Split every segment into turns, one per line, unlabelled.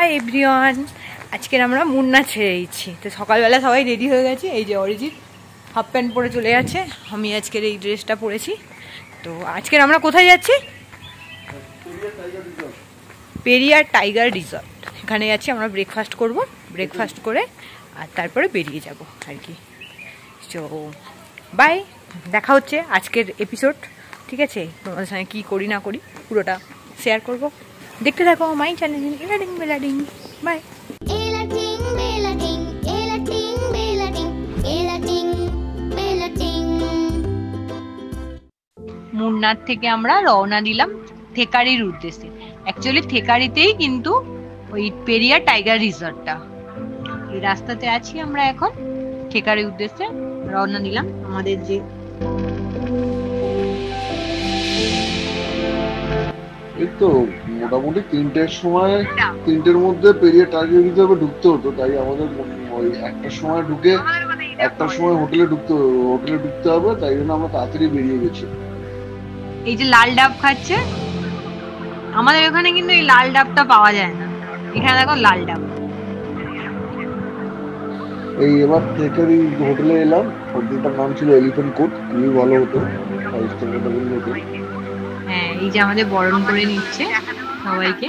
Hi everyone, আজকের আমরা মুন্না ছেড়ে দিচ্ছি। তো সকালবেলা সবাই রেডি হয়ে গেছে। এই যে অরিজিৎ হাফ প্যান্ট পরে চলে যাচ্ছে, আমি আজকের এই ড্রেসটা পরেছি। তো আজকের আমরা কোথায় যাচ্ছি? Periyar tiger resort. এখানে যাচ্ছি আমরা, ব্রেকফাস্ট করব। ব্রেকফাস্ট করে আর তারপরে বেরিয়ে যাব আর কি। তো বাই, দেখা হচ্ছে আজকের এপিসোড। ঠিক আছে, তোমাদের সঙ্গে কী করি না করি পুরোটা শেয়ার করব। দেখতে থাকো মাই চ্যানেল এলাডিং বেলাডিং। বাই। মুন্নার থেকে আমরা রওনা দিলাম থেকারির উদ্দেশ্যে। অ্যাকচুয়ালি থেকারিতেই কিন্তু ওই পেরিয়ার টাইগার রিসর্টটা। এই রাস্তাতে আছি আমরা এখন, থেকারির উদ্দেশ্যে রওনা দিলাম। আমাদের যে
এই তো মোটামুটি 3টের সময়, 3টের মধ্যে পেরিয়ার টাইগার রিজার্ভে ঢুকতে হতো। তাই আমাদের ওই 1টার সময় ঢুকে 1টার সময় হোটেলে ঢুকতে হবে। তাই জন্য আমরা তাড়াতাড়ি বেরিয়ে গেছি।
এই যে লাল ডাব খাচ্ছে, আমাদের ওখানে কিন্তু এই লাল ডাবটা পাওয়া যায় না। এখানে দেখো লাল ডাব।
এই এবার থেকারি হোটেলে এলাম। হোটেলটার নাম ছিল এলিফ্যান্ট কোট। খুবই ভালো হতো, 5 স্টার হোটেল হতো।
হ্যাঁ, এই যে আমাদের বরণ করে নিচ্ছে সবাইকে।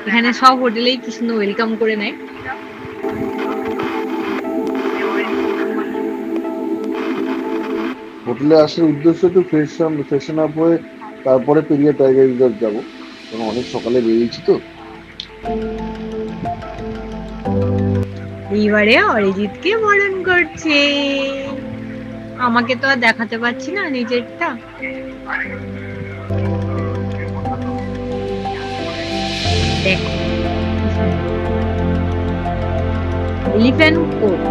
এখানে সব হোটেলেই কি সুন্দর ওয়েলকাম করে নেয়।
হোটেলে আসার উদ্দেশ্য তো ফ্রেশন আপ হয়ে তারপরে পেরিয়ার টাইগার রিজার্ভ যাবো, কারণ অনেক সকালে বেরিয়েছি তো।
এইবারে অরিজিৎকে বরণ করছে। আমাকে তো আর দেখাতে পারছি না নিজেরটা। দেখো এলিফ্যান্ট কোট।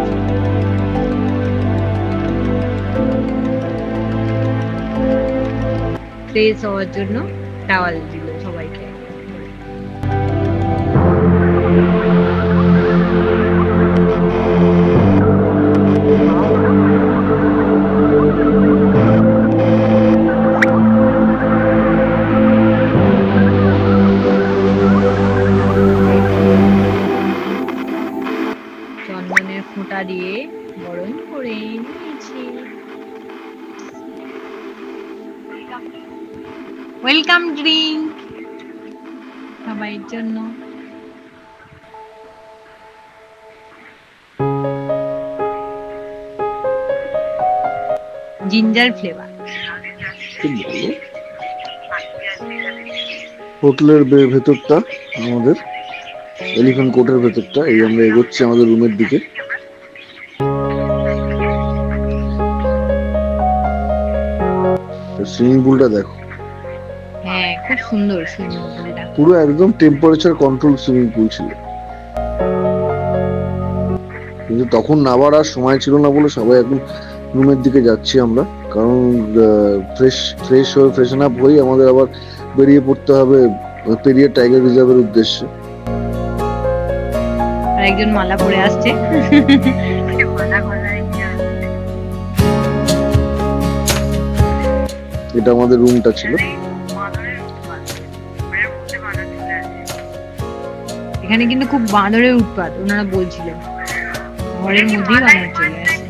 ফ্রেশ হওয়ার জন্য টাওয়াল দিল সবাইকে। চন্দনের ফোঁটা দিয়ে বরণ করে নিয়েছি। ওয়েলকাম ড্রিঙ্ক সবাইয়ের জন্য। Ginger flavour.
হোটেলের ভেতরটা আমাদের, এলিফ্যান্ট কোটের ভেতরটা। এই আমরা এগোচ্ছি আমাদের রুমের দিকে। সুইমিং পুলটা দেখো।
হ্যাঁ, খুব সুন্দর সুইমিং পুলটা।
পুরো একদম টেম্পারেচার কন্ট্রোল সুইমিং পুল ছিল। কিন্তু তখন নামার আর সময় ছিল না বলে সবাই এখন রুমের দিকে যাচ্ছি আমরা। কারণ ফ্রেশন আপ হয়ে আমাদের আবার বেরিয়ে পড়তে হবে পেরিয়ার টাইগার রিজার্ভের উদ্দেশ্যে।
আর একজন মালা পরে আসছে।
এটা আমাদের রুমটা ছিল।
এখানে কিন্তু খুব বাঁদরের উৎপাত, ওনারা বলছিলেন। ঘরের মধ্যেই বাঁদর চলে আসে।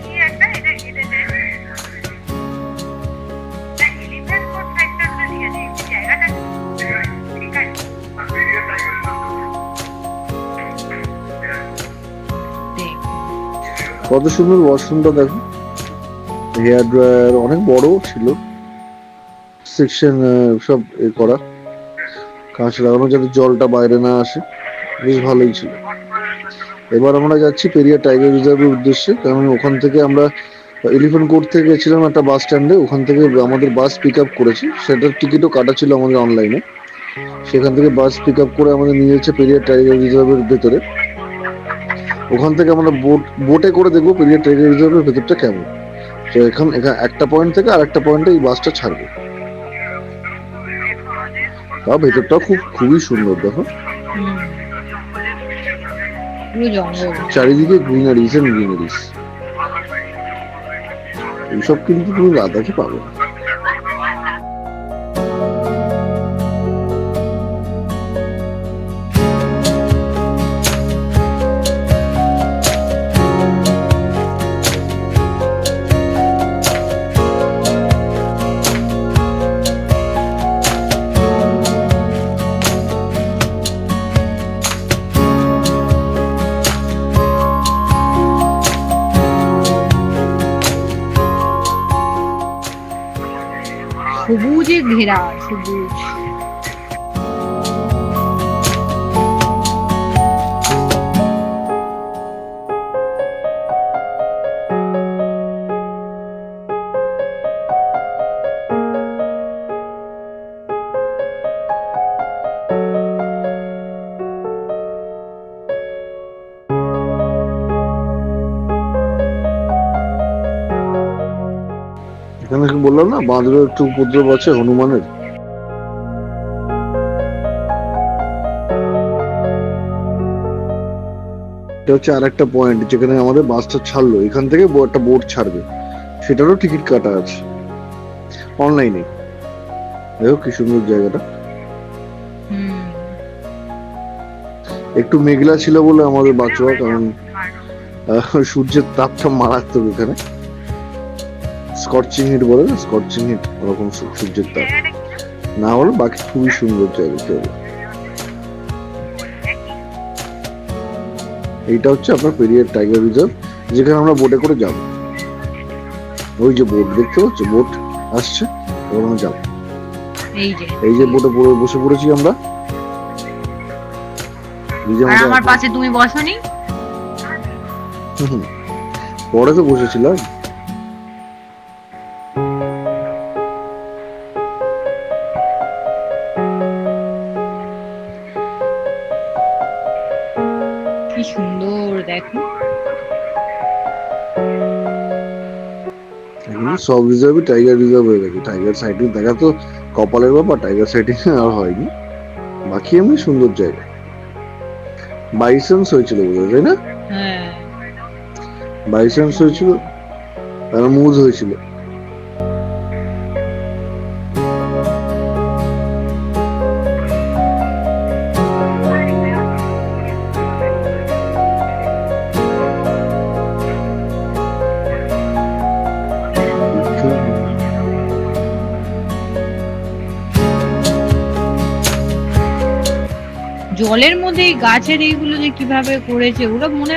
কত সুন্দর ওয়াশরুমটা দেখো। হেয়ার ড্রায়ার অনেক বড় ছিল, সেকশন সব করা, কাঁচ লাগানো যাতে জলটা বাইরে না আসে। বেশ ভালোই ছিল। এবার আমরা যাচ্ছি পেরিয়ার টাইগার রিজার্ভের উদ্দেশ্যে। কারণ ওখান থেকে আমরা এলিফ্যান্ট কোট থেকে গেছিলাম একটা বাস স্ট্যান্ডে। ওখান থেকে আমাদের বাস পিক আপ করেছি, সেটার টিকিটও কাটা ছিল আমাদের অনলাইনে। সেখান থেকে বাস পিক আপ করে আমাদের নিয়ে যাচ্ছে পেরিয়ার টাইগার রিজার্ভের ভেতরে। ওখান থেকে আমরা বোটে করে দেখবো পেরিয়ার টাইগার রিজার্ভের ভেতরটা কেমন। তো এখানে একটা পয়েন্ট থেকে আরেকটা পয়েন্টে এই বাসটা ছাড়বে। তাও ভেতরটা খুবই সুন্দর দেখো। চারিদিকে গ্রিনারিজ এন্ড গ্রিনারিজ। এইসব কিন্তু তুমি লাদাখে পাবে না।
সবুজে ঘেরা, সবুজ।
এখানে বললাম না বাঁদরের একটু উপদ্রব আছে হনুমানের। এটা হচ্ছে আর একটা পয়েন্ট যেখানে আমাদের বাসটা ছাড়লো, এখান থেকে একটা বোট ছাড়বে, সেটারও টিকিট কাটা আছে অনলাইনে। দেখো কি সুন্দর জায়গাটা। একটু মেঘলা ছিল বলে আমাদের বাঁচোয়া, কারণ সূর্যের তাপটা মারাত্মক এখানে। স্কর্চিং হিট বলে না, স্কর্চিং হিট, ওরকম সূর্যের তাপ না হলে বাকি খুবই সুন্দর জায়গা। এইটা হচ্ছে আপনার পেরিয়ার টাইগার রিজার্ভ, যেখানে আমরা বোটে করে যাব। ওই যে বোট দেখতে পাচ্ছ, বোট আসছে, ওখানে যাব। এই যে বোটে বসে পড়েছি আমরা।
আমার পাশে তুমি বসনি?
পরে তো বসেছিলাম।
কি সুন্দর দেখো।
সব রিজার্ভই টাইগার রিজার্ভ হয়ে গেছে। টাইগার সাইটিং দেখা তো কপালের ব্যাপার, টাইগার সাইটিং আর হয়নি। বাকি এমনি সুন্দর জায়গা। বাইসেন্স হয়েছিল বোধহয়, তাই না?
হ্যাঁ,
বাইসেন্স হয়েছিল আর মুজ হয়েছিল।
জলের মধ্যে এই গাছের এইগুলো যে কিভাবে করেছে, ওরা মনে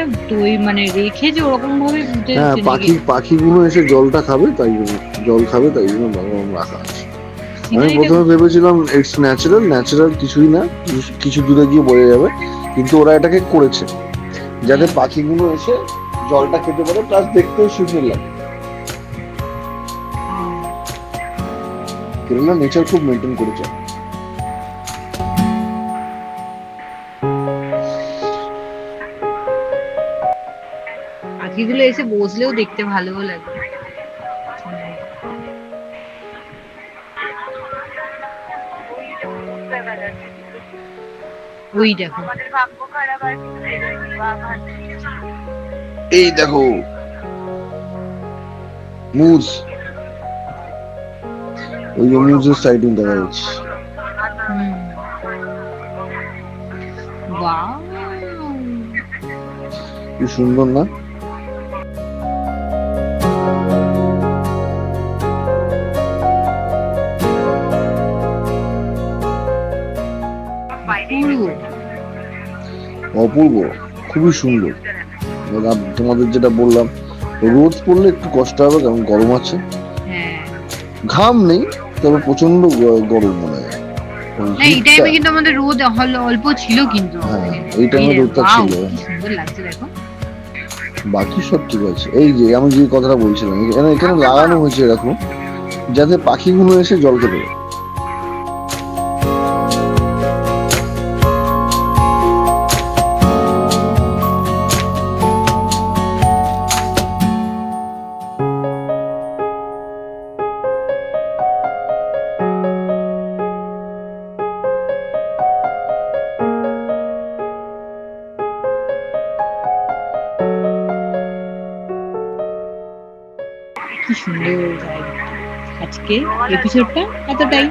মানে রেখেছে ওরকম ভাবে।
হ্যাঁ, পাখিগুলো এসে জলটা খাবে, তাই জন্য জল খাবে, তাই জন্য ভগবান রাখা আছে। আমি প্রথমে ভেবেছিলাম ইটস ন্যাচারাল কিছুই না, কিছু দূরে গিয়ে বয়ে যাবে, কিন্তু ওরা এটাকে করেছে যাতে পাখিগুলো এসে জলটা খেতে পারে, প্লাস দেখতেও সুন্দর লাগে। কেননা নেচার খুব মেনটেন করেছে।
পাখিগুলো এসে বসলেও দেখতে ভালো লাগে। ওই দেখো,
এই দেখো মুজ, ওই যে মুজের সাইডিং দেখা যাচ্ছে।
ওয়াও,
কি সুন্দর না? অপূর্ব, খুবই সুন্দর। তোমাদের যেটা বললাম, রোদ পড়লে একটু কষ্ট হবে, কারণ গরম আছে। ঘাম নেই, তবে প্রচন্ড গরম মনে হয়।
এই টাইমে কিন্তু আমাদের রোদ অল্প ছিল, কিন্তু
হ্যাঁ, এই টাইমে রোদটা ছিল।
সুন্দর লাগছে দেখো।
বাকি সব ঠিক আছে। এই যে আমি যে কথাটা বলছিলাম, এখানে লাগানো হয়েছে এরকম যাতে পাখিগুলো এসে জল খেতে পারে।
কি সুন্দর জায়গা। আজকে এপিসোডটা এতটাই।